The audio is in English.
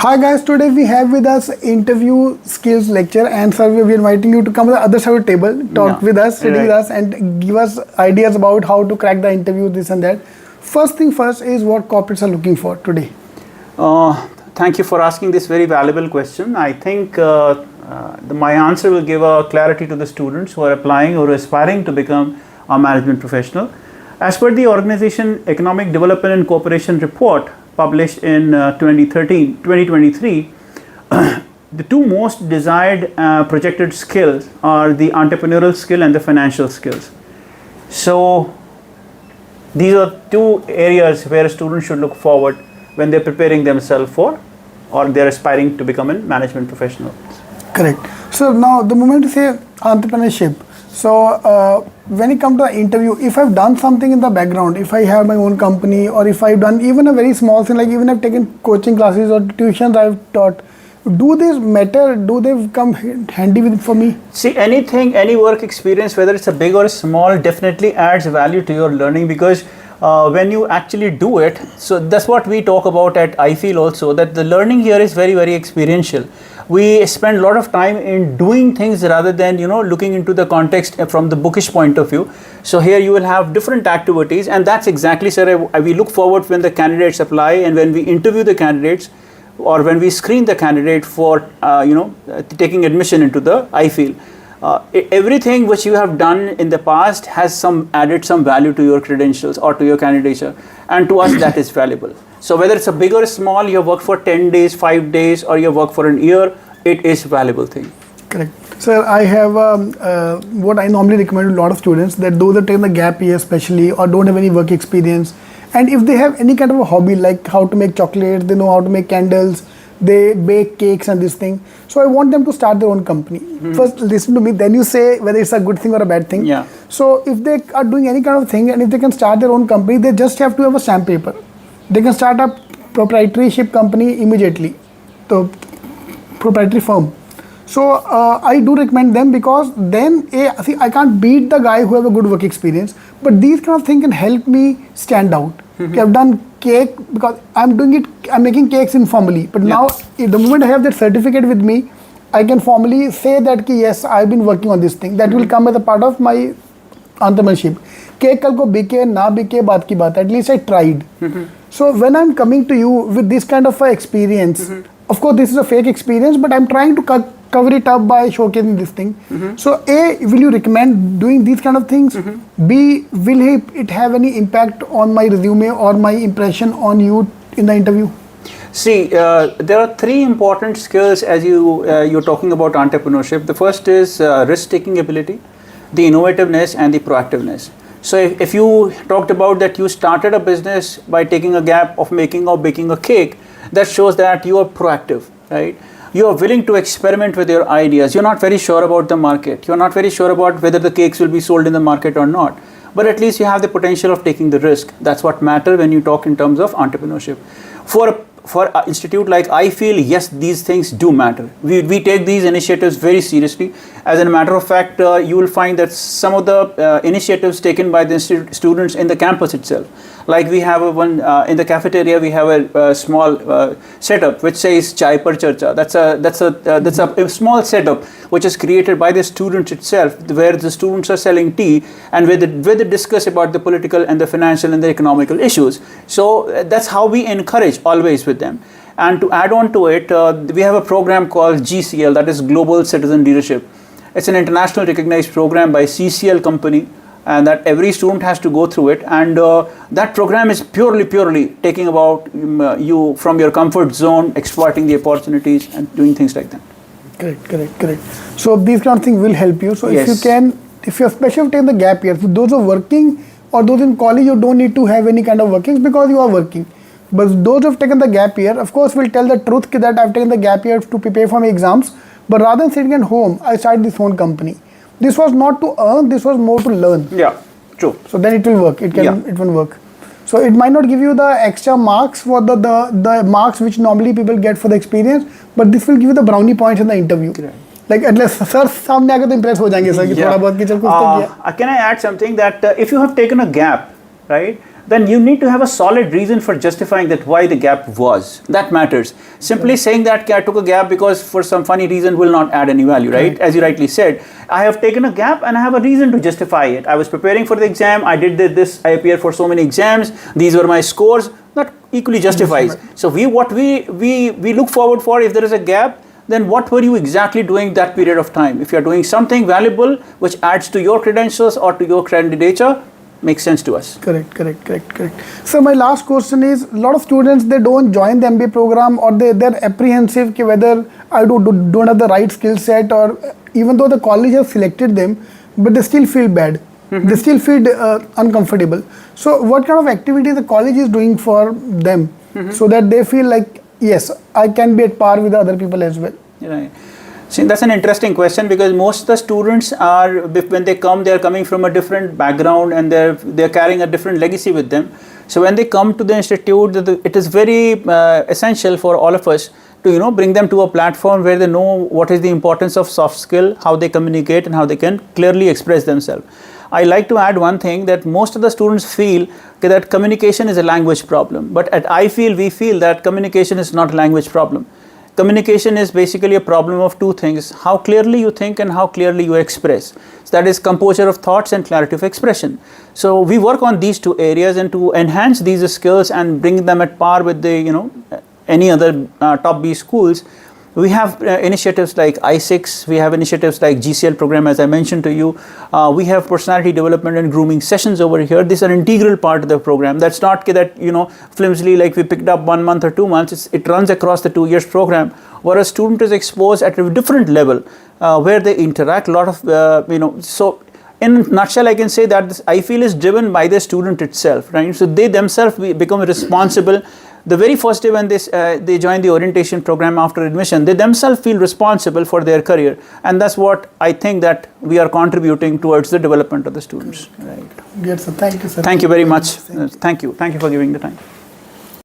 Hi guys, today we have with us interview skills lecture, and sir, we are inviting you to come to the other side of the table, talk with us, sit with us and give us ideas about how to crack the interview, this and that. First thing first is what corporates are looking for today. Thank you for asking this very valuable question. I think my answer will give a clarity to the students who are applying or aspiring to become a management professional. As per the Organization Economic Development and Cooperation Report published in 2023, the two most desired projected skills are the entrepreneurial skill and the financial skills. So these are two areas where a student should look forward when they're preparing themselves for or they're aspiring to become a management professional. Correct. So now the moment you say entrepreneurship, so when it comes to the interview, if I've done something in the background, if I have my own company, or if I've done even a very small thing, like even I've taken coaching classes or tuitions I've taught, do these matter? Do they come handy for me? See, anything, any work experience, whether it's a big or small, definitely adds value to your learning, because when you actually do it, so that's what we talk about at I feel also, that the learning here is very, very experiential. We spend a lot of time in doing things rather than, looking into the context from the bookish point of view. So here you will have different activities, and that's exactly, sir, we look forward when the candidates apply and when we interview the candidates or when we screen the candidate for, taking admission into the I feel. Everything which you have done in the past has added some value to your credentials or to your candidature, and to us that is valuable. So whether it's a big or small, you work for 10 days, 5 days, or you work for an year, it is a valuable thing. Correct. Sir, I have what I normally recommend to a lot of students, that those that take the gap year especially or don't have any work experience, and if they have any kind of a hobby like how to make chocolates, they know how to make candles, they bake cakes and this thing. So I want them to start their own company. First listen to me, then you say whether it's a good thing or a bad thing. Yeah. So if they are doing any kind of thing and if they can start their own company, they just have to have a stamp paper. They can start a proprietorship company immediately, the proprietary firm. So I do recommend them, because then see, I can't beat the guy who have a good work experience, but these kind of things can help me stand out. Okay, I've done cake because I'm making cakes informally, but now the moment I have that certificate with me, I can formally say that yes, I've been working on this thing. That will come as a part of my entrepreneurship. Cake kal ko bike na bike baat ki baat, at least I tried. So when I'm coming to you with this kind of experience, of course this is a fake experience, but I'm trying to cover it up by showcasing this thing. So A, will you recommend doing these kind of things? B, will it have any impact on my resume or my impression on you in the interview? See, there are three important skills as you're talking about entrepreneurship. The first is risk-taking ability, the innovativeness, and the proactiveness. So if you talked about that you started a business by taking a gap of making or baking a cake, that shows that you are proactive, right? You are willing to experiment with your ideas. You're not very sure about the market. You're not very sure about whether the cakes will be sold in the market or not. But at least you have the potential of taking the risk. That's what matters when you talk in terms of entrepreneurship. For an institute like I feel, yes, these things do matter. We take these initiatives very seriously. As a matter of fact, you will find that some of the initiatives taken by the students in the campus itself, like we have one in the cafeteria, we have a small setup which says Chai Par Charcha. That's a small setup which is created by the students itself, where the students are selling tea and where they discuss about the political and the financial and the economical issues. So that's how we encourage always with them. And to add on to it, we have a program called GCL, that is Global Citizen Leadership. It's an international recognized program by CCL company, and that every student has to go through it. And that program is purely taking about you from your comfort zone, exploiting the opportunities and doing things like that. Correct. So these kind of things will help you. So yes. if you're especially taking the gap year, so those are working or those in college, you don't need to have any kind of workings because you are working. But those who have taken the gap year, of course, will tell the truth that I've taken the gap year to prepare for my exams. But rather than sitting at home, I started this own company. This was not to earn, this was more to learn. Yeah, true. So then it will work. It will work. So it might not give you the extra marks for the marks which normally people get for the experience, but this will give you the brownie points in the interview. Right. Like at least sir सामने आकर तो impress हो जाएंगे sir कि थोड़ा बहुत कि चल कुछ तो किया. Can I add something that if you have taken a gap, right? then you need to have a solid reason for justifying that why the gap was. That matters. Simply saying that I took a gap because for some funny reason will not add any value, right? As you rightly said, I have taken a gap and I have a reason to justify it. I was preparing for the exam, I did this, I appeared for so many exams, these were my scores. That equally justifies. So we look forward for, if there is a gap, then what were you exactly doing that period of time? If you are doing something valuable which adds to your credentials or to your candidature, makes sense to us. Correct. So my last question is, a lot of students, they don't join the MBA program, or they're apprehensive ki whether I don't have the right skill set, or even though the college has selected them, but they still feel bad. They still feel uncomfortable. So what kind of activity the college is doing for them so that they feel like, yes, I can be at par with the other people as well? Right. See, that's an interesting question, because most of the students are, when they come, they are coming from a different background and they're carrying a different legacy with them. So when they come to the institute, it is very essential for all of us to bring them to a platform where they know what is the importance of soft skill, how they communicate, and how they can clearly express themselves. I like to add one thing, that most of the students feel that communication is a language problem, but we feel that communication is not a language problem. Communication is basically a problem of two things: how clearly you think and how clearly you express. So that is composure of thoughts and clarity of expression. So we work on these two areas, and to enhance these skills and bring them at par with the any other top B schools, we have initiatives like I6, we have initiatives like GCL program, as I mentioned to you. We have personality development and grooming sessions over here. These are an integral part of the program. That's not that flimsily, like we picked up 1 month or 2 months. It runs across the 2 years program, where a student is exposed at a different level, where they interact a lot of so in a nutshell, I can say that this, I feel, is driven by the student itself, right? So they themselves become responsible. The very first day when they join the orientation program after admission, they themselves feel responsible for their career, and that's what I think that we are contributing towards the development of the students. Right. Yes, sir. Thank you, sir. Thank you very much. Thank you for giving the time.